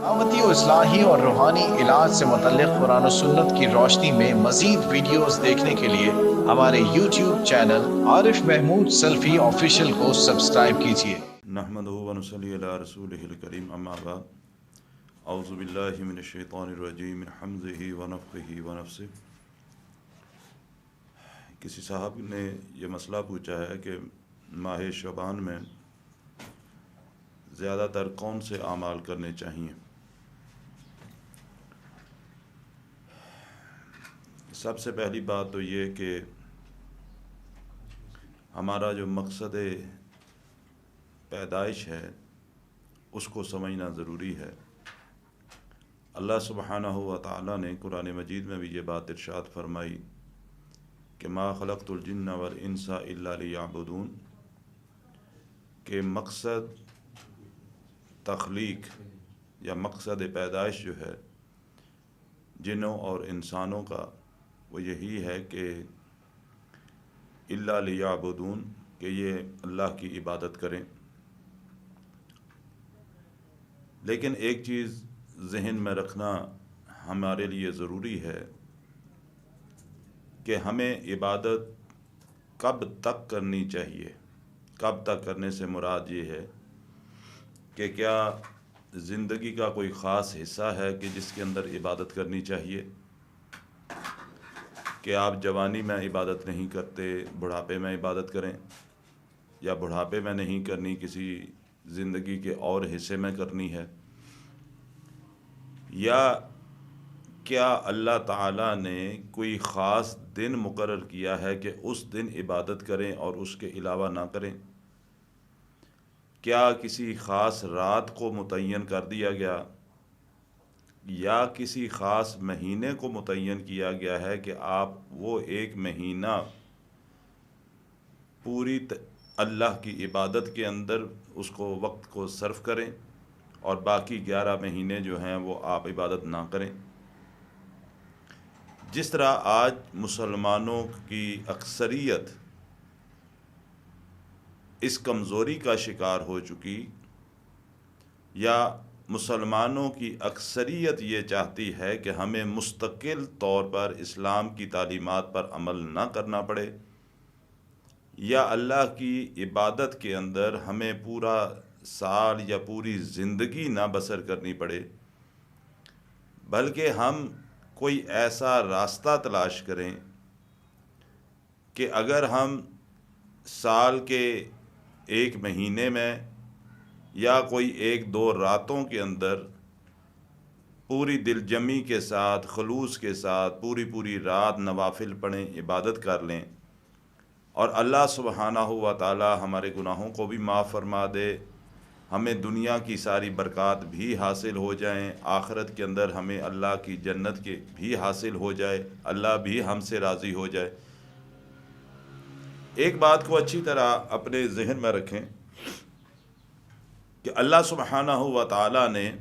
دعوتی و اصلاحی اور روحانی علاج سے متعلق قرآن و سنت کی روشنی میں مزید ویڈیوز دیکھنے کے لیے ہمارے یوٹیوب چینل عارف محمود سلفی آفیشیل کو سبسکرائب کیجیے۔ نحمدہ و نصلی علی رسولہ الکریم، اما بعد، اعوذ باللہ من الشیطان الرجیم من حمزہ ونفخہ ونفثہ۔ کسی صاحب نے یہ مسئلہ پوچھا ہے کہ ماہ شعبان میں زیادہ تر کون سے اعمال کرنے چاہیے؟ سب سے پہلی بات تو یہ کہ ہمارا جو مقصد پیدائش ہے اس کو سمجھنا ضروری ہے۔ اللہ سبحانہ و تعالیٰ نے قرآن مجید میں بھی یہ بات ارشاد فرمائی کہ ما خلقت الجن والانس الا لیعبدون، کہ مقصد تخلیق یا مقصد پیدائش جو ہے جنوں اور انسانوں کا وہ یہی ہے کہ الا لیعبدون، کہ یہ اللہ کی عبادت کریں۔ لیکن ایک چیز ذہن میں رکھنا ہمارے لیے ضروری ہے کہ ہمیں عبادت کب تک کرنی چاہیے۔ کب تک کرنے سے مراد یہ ہے کہ کیا زندگی کا کوئی خاص حصہ ہے کہ جس کے اندر عبادت کرنی چاہیے، کہ آپ جوانی میں عبادت نہیں کرتے، بڑھاپے میں عبادت کریں، یا بڑھاپے میں نہیں کرنی، کسی زندگی کے اور حصے میں کرنی ہے، یا کیا اللہ تعالیٰ نے کوئی خاص دن مقرر کیا ہے کہ اس دن عبادت کریں اور اس کے علاوہ نہ کریں؟ کیا کسی خاص رات کو متعین کر دیا گیا، یا کسی خاص مہینے کو متعین کیا گیا ہے کہ آپ وہ ایک مہینہ پوری اللہ کی عبادت کے اندر اس کو وقت کو صرف کریں اور باقی 11 مہینے جو ہیں وہ آپ عبادت نہ کریں؟ جس طرح آج مسلمانوں کی اکثریت اس کمزوری کا شکار ہو چکی، یا مسلمانوں کی اکثریت یہ چاہتی ہے کہ ہمیں مستقل طور پر اسلام کی تعلیمات پر عمل نہ کرنا پڑے، یا اللہ کی عبادت کے اندر ہمیں پورا سال یا پوری زندگی نہ بسر کرنی پڑے، بلکہ ہم کوئی ایسا راستہ تلاش کریں کہ اگر ہم سال کے ایک مہینے میں یا کوئی ایک دو راتوں کے اندر پوری دل جمی کے ساتھ، خلوص کے ساتھ پوری رات نوافل پڑھیں، عبادت کر لیں، اور اللہ سبحانہ و تعالی ہمارے گناہوں کو بھی معاف فرما دے، ہمیں دنیا کی ساری برکات بھی حاصل ہو جائیں، آخرت کے اندر ہمیں اللہ کی جنت کے بھی حاصل ہو جائے، اللہ بھی ہم سے راضی ہو جائے۔ ایک بات کو اچھی طرح اپنے ذہن میں رکھیں کہ اللہ سبحانہ و تعالی نے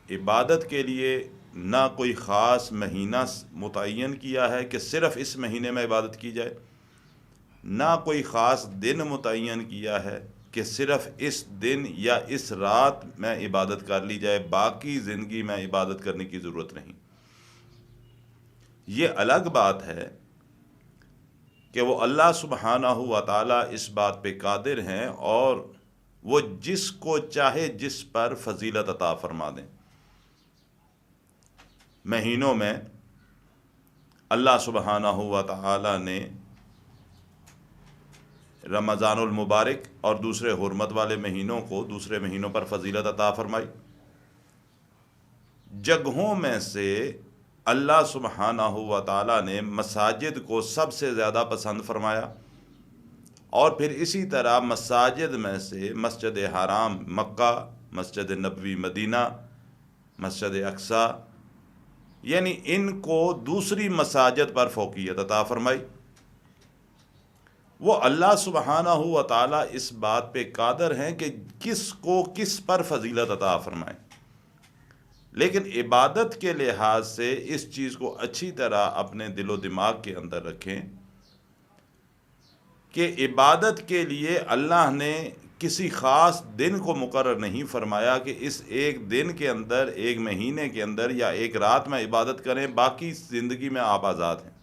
عبادت کے لیے نہ کوئی خاص مہینہ متعین کیا ہے کہ صرف اس مہینے میں عبادت کی جائے، نہ کوئی خاص دن متعین کیا ہے کہ صرف اس دن یا اس رات میں عبادت کر لی جائے، باقی زندگی میں عبادت کرنے کی ضرورت نہیں۔ یہ الگ بات ہے کہ وہ اللہ سبحانہ و تعالیٰ اس بات پہ قادر ہیں اور وہ جس کو چاہے جس پر فضیلت عطا فرما دیں۔ مہینوں میں اللہ سبحانہ و تعالیٰ نے رمضان المبارک اور دوسرے حرمت والے مہینوں کو دوسرے مہینوں پر فضیلت عطا فرمائی۔ جگہوں میں سے اللہ سبحانہ و تعالیٰ نے مساجد کو سب سے زیادہ پسند فرمایا، اور پھر اسی طرح مساجد میں سے مسجد حرام مکہ، مسجد نبوی مدینہ، مسجد اقصی، یعنی ان کو دوسری مساجد پر فوقیت عطا فرمائی۔ وہ اللہ سبحانہ و تعالیٰ اس بات پہ قادر ہیں کہ کس کو کس پر فضیلت عطا فرمائے، لیکن عبادت کے لحاظ سے اس چیز کو اچھی طرح اپنے دل و دماغ کے اندر رکھیں کہ عبادت کے لیے اللہ نے کسی خاص دن کو مقرر نہیں فرمایا کہ اس ایک دن کے اندر، ایک مہینے کے اندر یا ایک رات میں عبادت کریں، باقی زندگی میں آپ آزاد ہیں،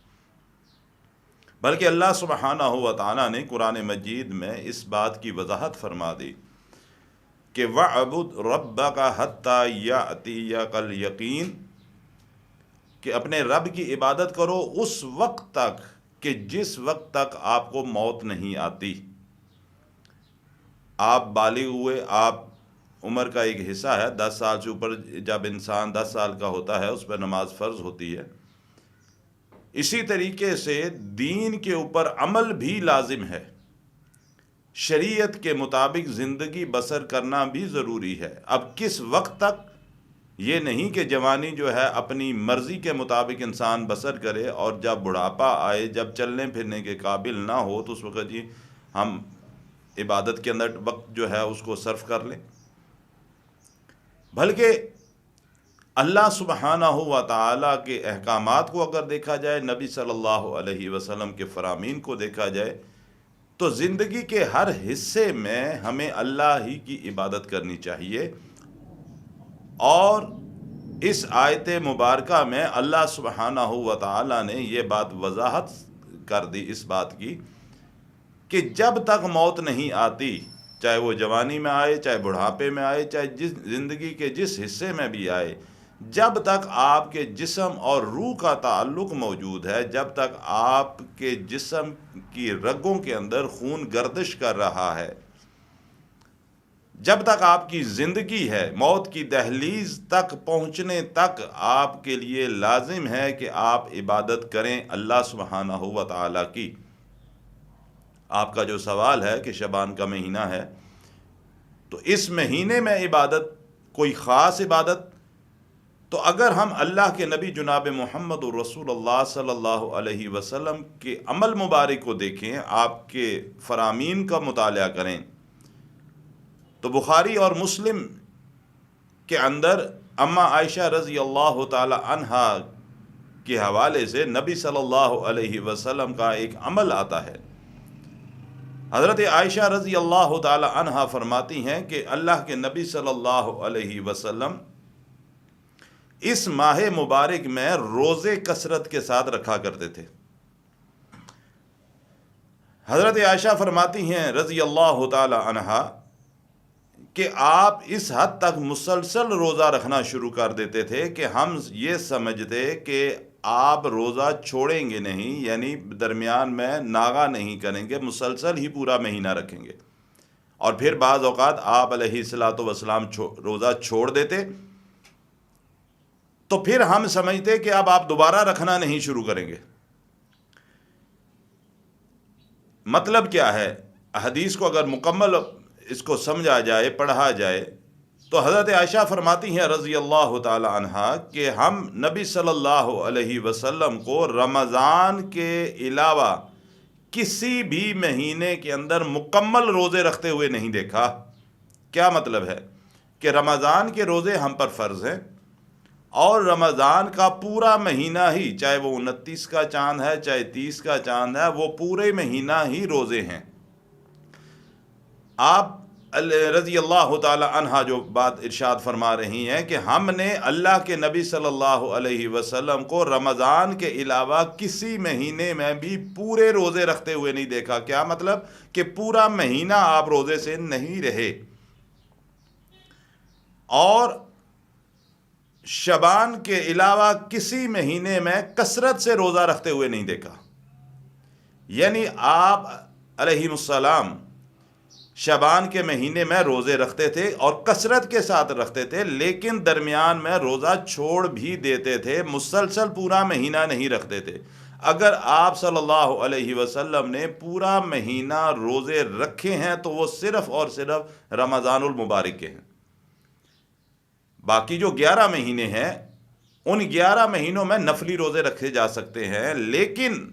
بلکہ اللہ سبحانہ و تعالیٰ نے قرآن مجید میں اس بات کی وضاحت فرما دی کہ وَعْبُدْ رَبَّكَ حَتَّى يَأْتِيَكَ الْيَقِينُ، کہ اپنے رب کی عبادت کرو اس وقت تک کہ جس وقت تک آپ کو موت نہیں آتی۔ آپ بالغ ہوئے، آپ عمر کا ایک حصہ ہے، 10 سال سے اوپر جب انسان 10 سال کا ہوتا ہے اس پر نماز فرض ہوتی ہے۔ اسی طریقے سے دین کے اوپر عمل بھی لازم ہے، شریعت کے مطابق زندگی بسر کرنا بھی ضروری ہے۔ اب کس وقت تک، یہ نہیں کہ جوانی جو ہے اپنی مرضی کے مطابق انسان بسر کرے اور جب بڑھاپا آئے، جب چلنے پھرنے کے قابل نہ ہو تو اس وقت جی ہم عبادت کے اندر وقت جو ہے اس کو صرف کر لیں، بلکہ اللہ سبحانہ و تعالیٰ کے احکامات کو اگر دیکھا جائے، نبی صلی اللہ علیہ وسلم کے فرامین کو دیکھا جائے، تو زندگی کے ہر حصے میں ہمیں اللہ ہی کی عبادت کرنی چاہیے۔ اور اس آیت مبارکہ میں اللہ سبحانہ و تعالیٰ نے یہ بات وضاحت کر دی اس بات کی کہ جب تک موت نہیں آتی، چاہے وہ جوانی میں آئے، چاہے بڑھاپے میں آئے، چاہے جس زندگی کے جس حصے میں بھی آئے، جب تک آپ کے جسم اور روح کا تعلق موجود ہے، جب تک آپ کے جسم کی رگوں کے اندر خون گردش کر رہا ہے، جب تک آپ کی زندگی ہے، موت کی دہلیز تک پہنچنے تک آپ کے لیے لازم ہے کہ آپ عبادت کریں اللہ سبحانہ و تعالیٰ کی۔ آپ کا جو سوال ہے کہ شعبان کا مہینہ ہے تو اس مہینے میں عبادت، کوئی خاص عبادت، تو اگر ہم اللہ کے نبی جناب محمد رسول اللہ صلی اللہ علیہ وسلم کے عمل مبارک کو دیکھیں، آپ کے فرامین کا مطالعہ کریں، تو بخاری اور مسلم کے اندر اما عائشہ رضی اللہ تعالی عنہا کے حوالے سے نبی صلی اللہ علیہ وسلم کا ایک عمل آتا ہے۔ حضرت عائشہ رضی اللہ تعالی عنہا فرماتی ہیں کہ اللہ کے نبی صلی اللہ علیہ وسلم اس ماہ مبارک میں روزے کثرت کے ساتھ رکھا کرتے تھے۔ حضرت عائشہ فرماتی ہیں رضی اللہ تعالی عنہا کہ آپ اس حد تک مسلسل روزہ رکھنا شروع کر دیتے تھے کہ ہم یہ سمجھتے کہ آپ روزہ چھوڑیں گے نہیں، یعنی درمیان میں ناغہ نہیں کریں گے، مسلسل ہی پورا مہینہ رکھیں گے۔ اور پھر بعض اوقات آپ علیہ الصلوۃ والسلام روزہ چھوڑ دیتے تو پھر ہم سمجھتے کہ اب آپ دوبارہ رکھنا نہیں شروع کریں گے۔ مطلب کیا ہے؟ حدیث کو اگر مکمل اس کو سمجھا جائے، پڑھا جائے، تو حضرت عائشہ فرماتی ہیں رضی اللہ تعالی عنہا کہ ہم نبی صلی اللہ علیہ وسلم کو رمضان کے علاوہ کسی بھی مہینے کے اندر مکمل روزے رکھتے ہوئے نہیں دیکھا۔ کیا مطلب ہے؟ کہ رمضان کے روزے ہم پر فرض ہیں، اور رمضان کا پورا مہینہ ہی، چاہے وہ 29 کا چاند ہے، چاہے 30 کا چاند ہے، وہ پورے مہینہ ہی روزے ہیں۔ آپ رضی اللہ تعالی عنہ جو بات ارشاد فرما رہی ہیں کہ ہم نے اللہ کے نبی صلی اللہ علیہ وسلم کو رمضان کے علاوہ کسی مہینے میں بھی پورے روزے رکھتے ہوئے نہیں دیکھا۔ کیا مطلب؟ کہ پورا مہینہ آپ روزے سے نہیں رہے، اور شعبان کے علاوہ کسی مہینے میں کثرت سے روزہ رکھتے ہوئے نہیں دیکھا۔ یعنی آپ علیہ السلام شعبان کے مہینے میں روزے رکھتے تھے اور کثرت کے ساتھ رکھتے تھے، لیکن درمیان میں روزہ چھوڑ بھی دیتے تھے، مسلسل پورا مہینہ نہیں رکھتے تھے۔ اگر آپ صلی اللہ علیہ وسلم نے پورا مہینہ روزے رکھے ہیں تو وہ صرف اور صرف رمضان المبارک کے ہیں۔ باقی جو 11 مہینے ہیں، ان 11 مہینوں میں نفلی روزے رکھے جا سکتے ہیں، لیکن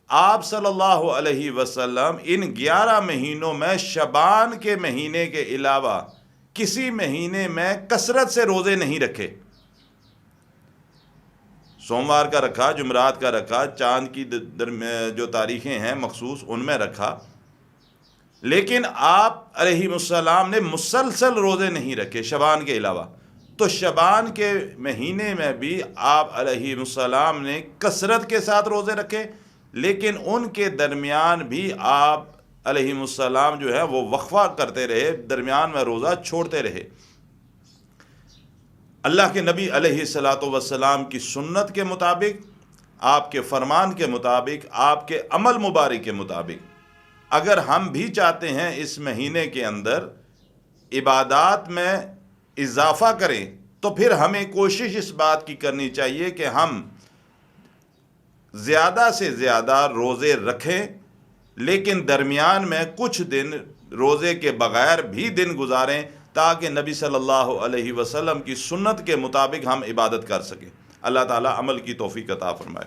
آپ صلی اللہ علیہ وسلم ان 11 مہینوں میں شعبان کے مہینے کے علاوہ کسی مہینے میں کثرت سے روزے نہیں رکھے۔ سوموار کا رکھا، جمعرات کا رکھا، چاند کی جو تاریخیں ہیں مخصوص ان میں رکھا، لیکن آپ علیہ السلام نے مسلسل روزے نہیں رکھے شعبان کے علاوہ، تو شعبان کے مہینے میں بھی آپ علیہ السلام نے کثرت کے ساتھ روزے رکھے، لیکن ان کے درمیان بھی آپ علیہ السلام جو ہے وہ وقفہ کرتے رہے، درمیان میں روزہ چھوڑتے رہے۔ اللہ کے نبی علیہ الصلاۃ والسلام کی سنت کے مطابق، آپ کے فرمان کے مطابق، آپ کے عمل مبارک کے مطابق اگر ہم بھی چاہتے ہیں اس مہینے کے اندر عبادات میں اضافہ کریں، تو پھر ہمیں کوشش اس بات کی کرنی چاہیے کہ ہم زیادہ سے زیادہ روزے رکھیں، لیکن درمیان میں کچھ دن روزے کے بغیر بھی دن گزاریں، تاکہ نبی صلی اللہ علیہ وسلم کی سنت کے مطابق ہم عبادت کر سکیں۔ اللہ تعالیٰ عمل کی توفیق عطا فرمائے۔